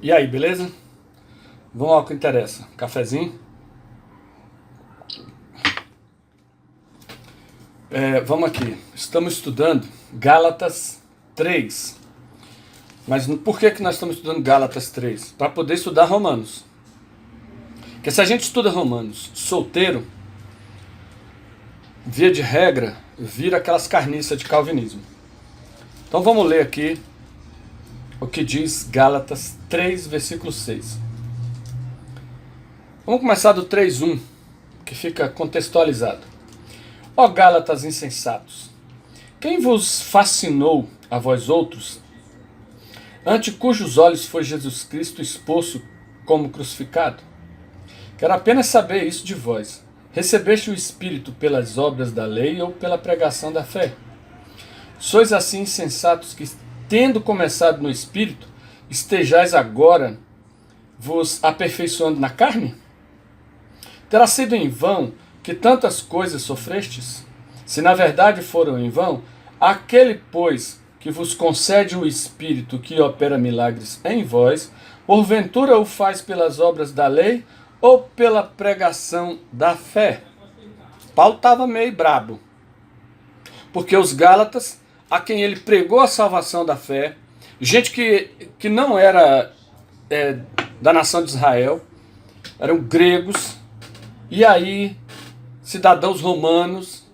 E aí, beleza? Vamos ao que interessa. Cafezinho? Vamos aqui. Estamos estudando Gálatas 3. Mas por que nós estamos estudando Gálatas 3? Para poder estudar Romanos. Porque se a gente estuda Romanos solteiro, via de regra, vira aquelas carniças de calvinismo. Então vamos ler aqui o que diz Gálatas 3, versículo 6. Vamos começar do 3:1, que fica contextualizado. Ó Gálatas insensatos, quem vos fascinou a vós outros, ante cujos olhos foi Jesus Cristo exposto como crucificado? Quero apenas saber isso de vós. Recebeste o Espírito pelas obras da lei ou pela pregação da fé? Sois assim insensatos que, tendo começado no Espírito, estejais agora vos aperfeiçoando na carne? Terá sido em vão que tantas coisas sofrestes? Se na verdade foram em vão, aquele, pois, que vos concede o Espírito que opera milagres em vós, porventura o faz pelas obras da lei ou pela pregação da fé? Paulo estava meio brabo, porque os Gálatas, a quem ele pregou a salvação da fé, gente que não era da nação de Israel, eram gregos, e aí cidadãos romanos,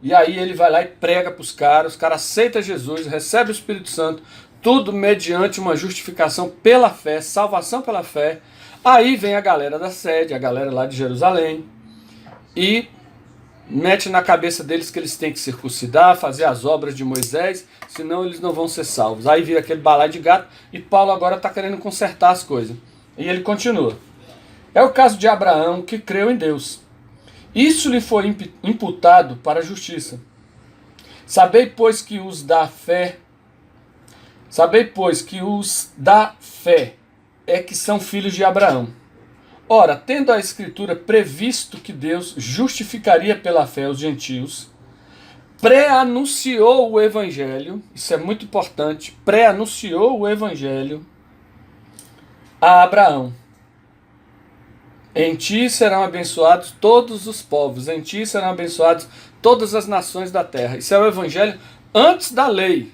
e aí ele vai lá e prega para os caras aceitam Jesus, recebe o Espírito Santo, tudo mediante uma justificação pela fé, salvação pela fé. Aí vem a galera da sede, a galera lá de Jerusalém, e mete na cabeça deles que eles têm que circuncidar, fazer as obras de Moisés, senão eles não vão ser salvos. Aí vira aquele balaio de gato, e Paulo agora está querendo consertar as coisas. E ele continua. É o caso de Abraão, que creu em Deus. Isso lhe foi imputado para a justiça. Sabei, pois, que os da fé é que são filhos de Abraão. Ora, tendo a Escritura previsto que Deus justificaria pela fé os gentios, pré-anunciou o Evangelho, isso é muito importante, pré-anunciou o Evangelho a Abraão. Em ti serão abençoados todos os povos, em ti serão abençoadas todas as nações da terra. Isso é o Evangelho antes da lei.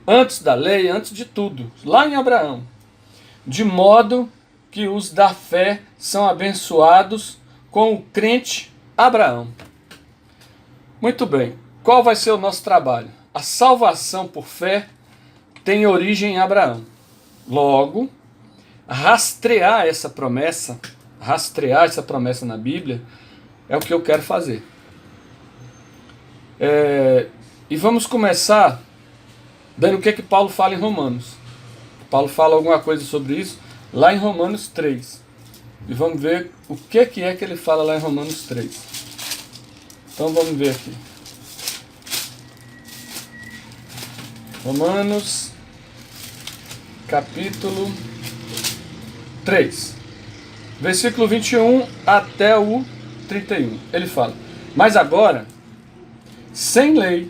Antes da lei, antes de tudo, lá em Abraão. De modo que os da fé são abençoados com o crente Abraão. Muito bem, qual vai ser o nosso trabalho? A salvação por fé tem origem em Abraão. Logo, rastrear essa promessa na Bíblia é o que eu quero fazer. E vamos começar dando o que Paulo fala em Romanos. Paulo fala alguma coisa sobre isso lá em Romanos 3. E vamos ver o que é que ele fala lá em Romanos 3. Então vamos ver aqui. Romanos, capítulo 3. Versículo 21 até o 31. Ele fala: Mas agora, sem lei,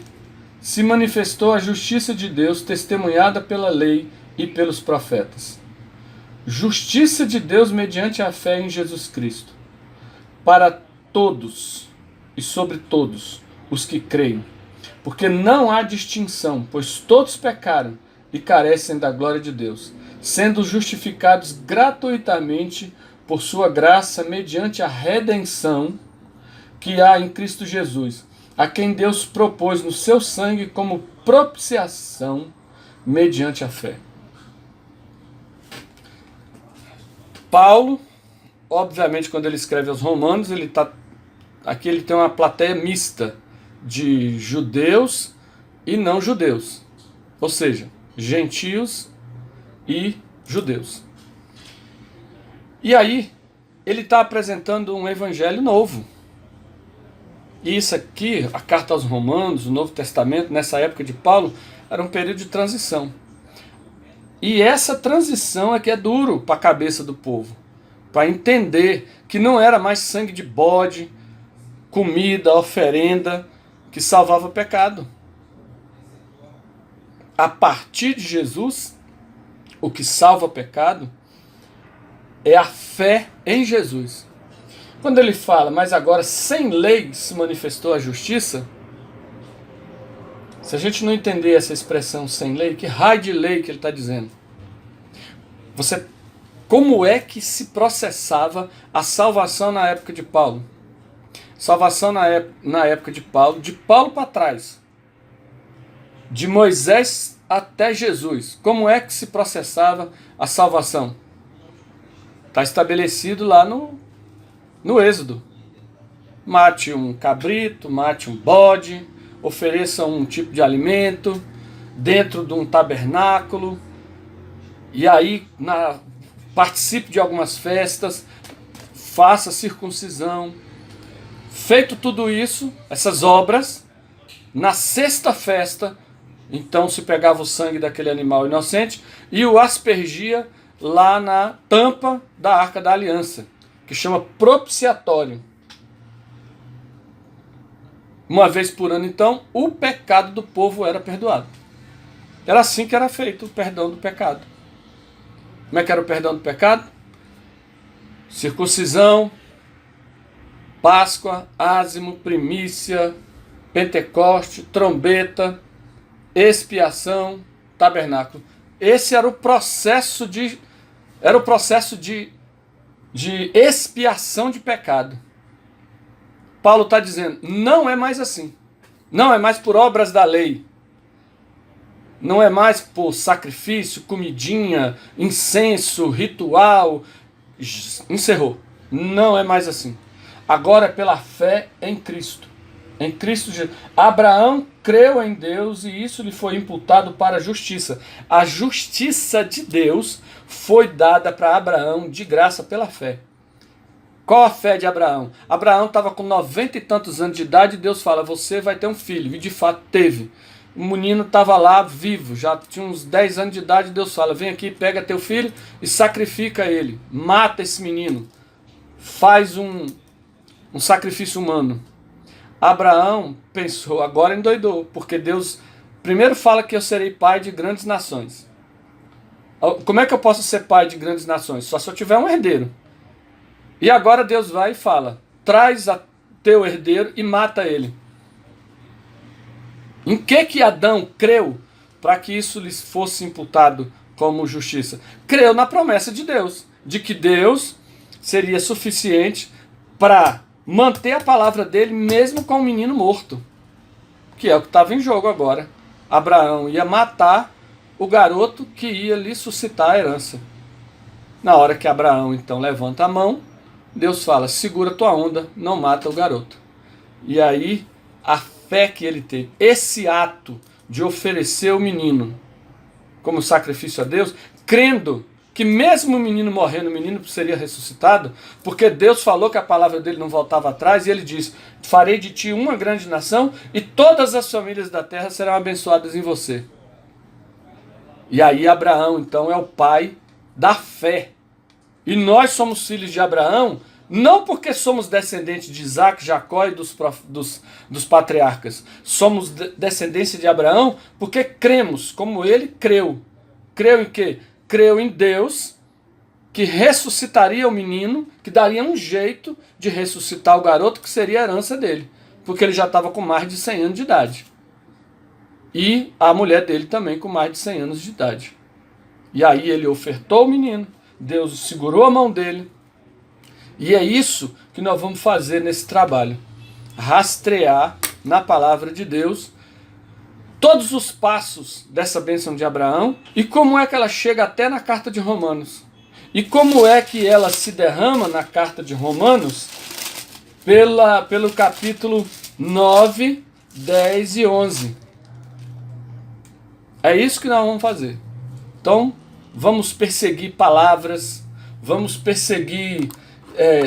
se manifestou a justiça de Deus testemunhada pela lei e pelos profetas. Justiça de Deus mediante a fé em Jesus Cristo, para todos e sobre todos os que creem, porque não há distinção, pois todos pecaram e carecem da glória de Deus, sendo justificados gratuitamente por sua graça mediante a redenção que há em Cristo Jesus, a quem Deus propôs no seu sangue como propiciação mediante a fé. Paulo, obviamente, quando ele escreve aos Romanos, aqui ele tem uma plateia mista de judeus e não judeus, ou seja, gentios e judeus. E aí, ele está apresentando um evangelho novo. E isso aqui, a carta aos Romanos, o Novo Testamento, nessa época de Paulo, era um período de transição. E essa transição é que é duro para a cabeça do povo, para entender que não era mais sangue de bode, comida, oferenda, que salvava o pecado. A partir de Jesus, o que salva pecado é a fé em Jesus. Quando ele fala, mas agora sem lei se manifestou a justiça, se a gente não entender essa expressão sem lei, que raio de lei que ele está dizendo? Como é que se processava a salvação na época de Paulo? Salvação na época de Paulo para trás, de Moisés até Jesus. Como é que se processava a salvação? Está estabelecido lá no Êxodo. Mate um cabrito, mate um bode, ofereça um tipo de alimento dentro de um tabernáculo, e aí participe de algumas festas, faça circuncisão. Feito tudo isso, essas obras, na sexta festa, então se pegava o sangue daquele animal inocente e o aspergia lá na tampa da Arca da Aliança, que chama propiciatório. Uma vez por ano, então, o pecado do povo era perdoado. Era assim que era feito o perdão do pecado. Como é que era o perdão do pecado? Circuncisão, Páscoa, ázimo, primícia, Pentecoste, trombeta, expiação, tabernáculo. Esse era o processo de expiação de pecado. Paulo está dizendo, não é mais assim. Não é mais por obras da lei. Não é mais por sacrifício, comidinha, incenso, ritual. Encerrou. Não é mais assim. Agora é pela fé em Cristo. Em Cristo Jesus. Abraão creu em Deus e isso lhe foi imputado para a justiça. A justiça de Deus foi dada para Abraão de graça pela fé. Qual a fé de Abraão? Abraão estava com 90 e tantos anos de idade e Deus fala, você vai ter um filho. E de fato teve. O menino estava lá vivo, já tinha uns 10 anos de idade, Deus fala, vem aqui, pega teu filho e sacrifica ele. Mata esse menino. Faz um sacrifício humano. Abraão pensou, agora endoidou, porque Deus primeiro fala que eu serei pai de grandes nações. Como é que eu posso ser pai de grandes nações? Só se eu tiver um herdeiro. E agora Deus vai e fala, traz teu herdeiro e mata ele. Em que Adão creu para que isso lhes fosse imputado como justiça? Creu na promessa de Deus, de que Deus seria suficiente para manter a palavra dele mesmo com o menino morto, que é o que estava em jogo agora. Abraão ia matar o garoto que ia lhe suscitar a herança. Na hora que Abraão então levanta a mão, Deus fala, segura tua onda, não mata o garoto. E aí a fé que ele teve, esse ato de oferecer o menino como sacrifício a Deus, crendo que mesmo o menino morrendo, o menino seria ressuscitado, porque Deus falou que a palavra dele não voltava atrás, e ele diz, farei de ti uma grande nação, e todas as famílias da terra serão abençoadas em você. E aí Abraão, então, é o pai da fé. E nós somos filhos de Abraão, não porque somos descendentes de Isaac, Jacó e dos patriarcas. Somos descendência de Abraão porque cremos, como ele creu. Creu em quê? Creu em Deus, que ressuscitaria o menino, que daria um jeito de ressuscitar o garoto, que seria a herança dele. Porque ele já estava com mais de 100 anos de idade. E a mulher dele também com mais de 100 anos de idade. E aí ele ofertou o menino, Deus segurou a mão dele. E é isso que nós vamos fazer nesse trabalho. Rastrear na palavra de Deus todos os passos dessa bênção de Abraão e como é que ela chega até na carta de Romanos. E como é que ela se derrama na carta de Romanos pelo capítulo 9, 10 e 11. É isso que nós vamos fazer. Então, vamos perseguir palavras, vamos perseguir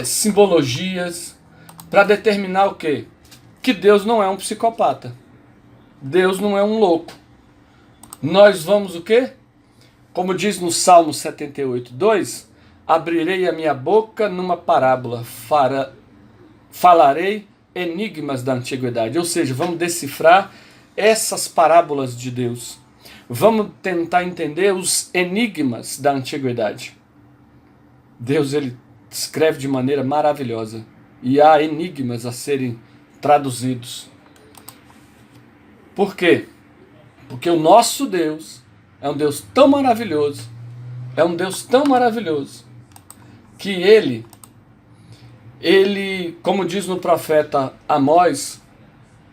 simbologias, para determinar o quê? Que Deus não é um psicopata. Deus não é um louco. Nós vamos o quê? Como diz no Salmo 78, 2, abrirei a minha boca numa parábola, falarei enigmas da antiguidade. Ou seja, vamos decifrar essas parábolas de Deus. Vamos tentar entender os enigmas da antiguidade. Deus, ele escreve de maneira maravilhosa. E há enigmas a serem traduzidos. Por quê? Porque o nosso Deus é um Deus tão maravilhoso, que ele, como diz no profeta Amós,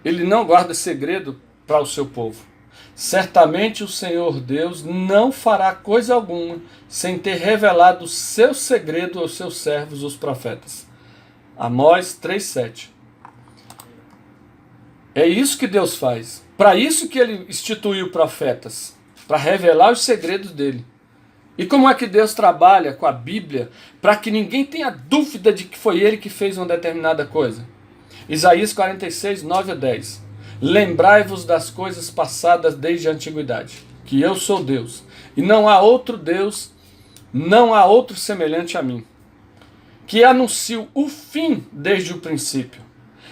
ele não guarda segredo para o seu povo. Certamente o Senhor Deus não fará coisa alguma sem ter revelado o seu segredo aos seus servos, os profetas. Amós 3,7. É isso que Deus faz. Para isso que ele instituiu profetas, para revelar os segredos dele. E como é que Deus trabalha com a Bíblia para que ninguém tenha dúvida de que foi ele que fez uma determinada coisa? Isaías 46, 9 a 10. Lembrai-vos das coisas passadas desde a antiguidade, que eu sou Deus, e não há outro Deus, não há outro semelhante a mim, que anuncio o fim desde o princípio,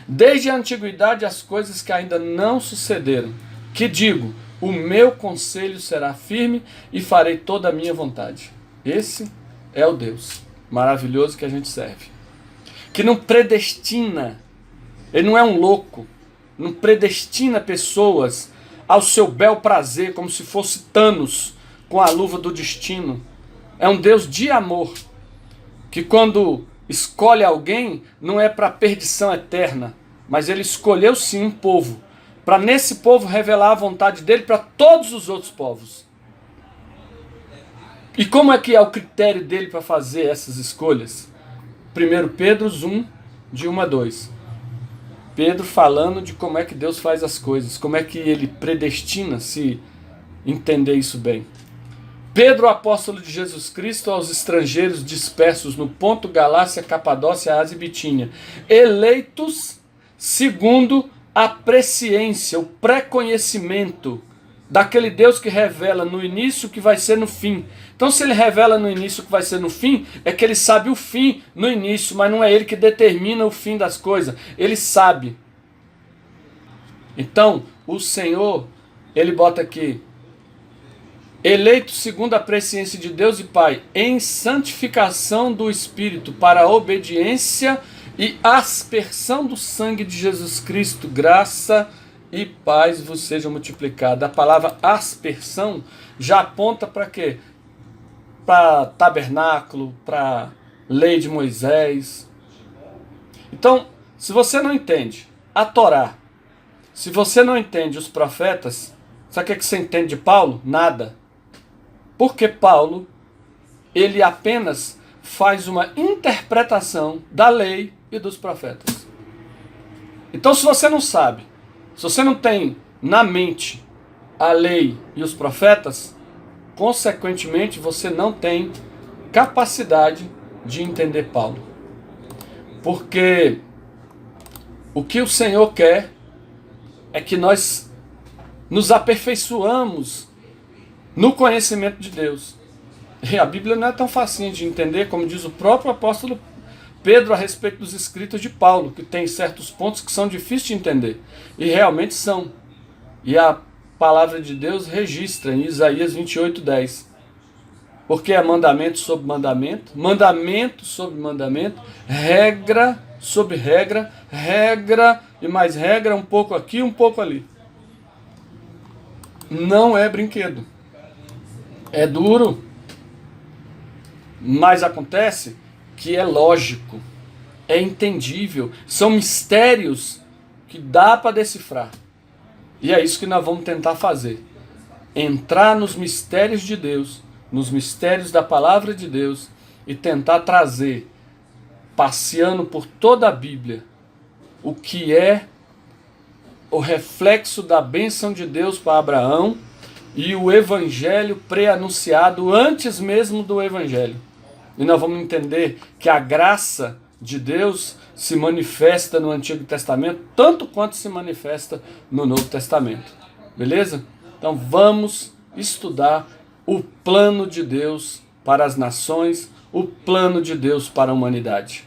desde a antiguidade as coisas que ainda não sucederam, que digo, o meu conselho será firme e farei toda a minha vontade. Esse é o Deus maravilhoso que a gente serve, que não predestina, ele não é um louco, não predestina pessoas ao seu bel prazer, como se fosse Thanos com a luva do destino. É um Deus de amor, que quando escolhe alguém, não é para perdição eterna, mas ele escolheu sim um povo, para nesse povo revelar a vontade dele para todos os outros povos. E como é que é o critério dele para fazer essas escolhas? 1 Pedro 1, de 1 a 2. Pedro falando de como é que Deus faz as coisas, como é que ele predestina, se entender isso bem. Pedro, apóstolo de Jesus Cristo, aos estrangeiros dispersos no Ponto, Galácia, Capadócia, Ásia e Bitínia, eleitos segundo a presciência, o pré-conhecimento daquele Deus que revela no início o que vai ser no fim. Então, se ele revela no início o que vai ser no fim, é que ele sabe o fim no início, mas não é ele que determina o fim das coisas. Ele sabe. Então, o Senhor, ele bota aqui, eleito segundo a presciência de Deus e Pai, em santificação do Espírito, para a obediência e aspersão do sangue de Jesus Cristo, graça e paz vos sejam multiplicadas. A palavra aspersão já aponta para quê? Para tabernáculo, para lei de Moisés. Então, se você não entende a Torá, se você não entende os profetas, sabe o que você entende de Paulo? Nada. Porque Paulo, ele apenas faz uma interpretação da lei e dos profetas. Então, se você não sabe, se você não tem na mente a lei e os profetas, consequentemente você não tem capacidade de entender Paulo. Porque o que o Senhor quer é que nós nos aperfeiçoamos no conhecimento de Deus. E a Bíblia não é tão facinha de entender, como diz o próprio apóstolo Pedro a respeito dos escritos de Paulo, que tem certos pontos que são difíceis de entender. E realmente são. E a palavra de Deus registra em Isaías 28:10. Porque é mandamento sobre mandamento, mandamento sobre mandamento, regra sobre regra, regra e mais regra, um pouco aqui, um pouco ali. Não é brinquedo. É duro, mas acontece que é lógico, é entendível, são mistérios que dá para decifrar. E é isso que nós vamos tentar fazer. Entrar nos mistérios de Deus, nos mistérios da palavra de Deus e tentar trazer, passeando por toda a Bíblia, o que é o reflexo da bênção de Deus para Abraão e o evangelho pré-anunciado antes mesmo do evangelho. E nós vamos entender que a graça de Deus se manifesta no Antigo Testamento tanto quanto se manifesta no Novo Testamento. Beleza? Então vamos estudar o plano de Deus para as nações, o plano de Deus para a humanidade.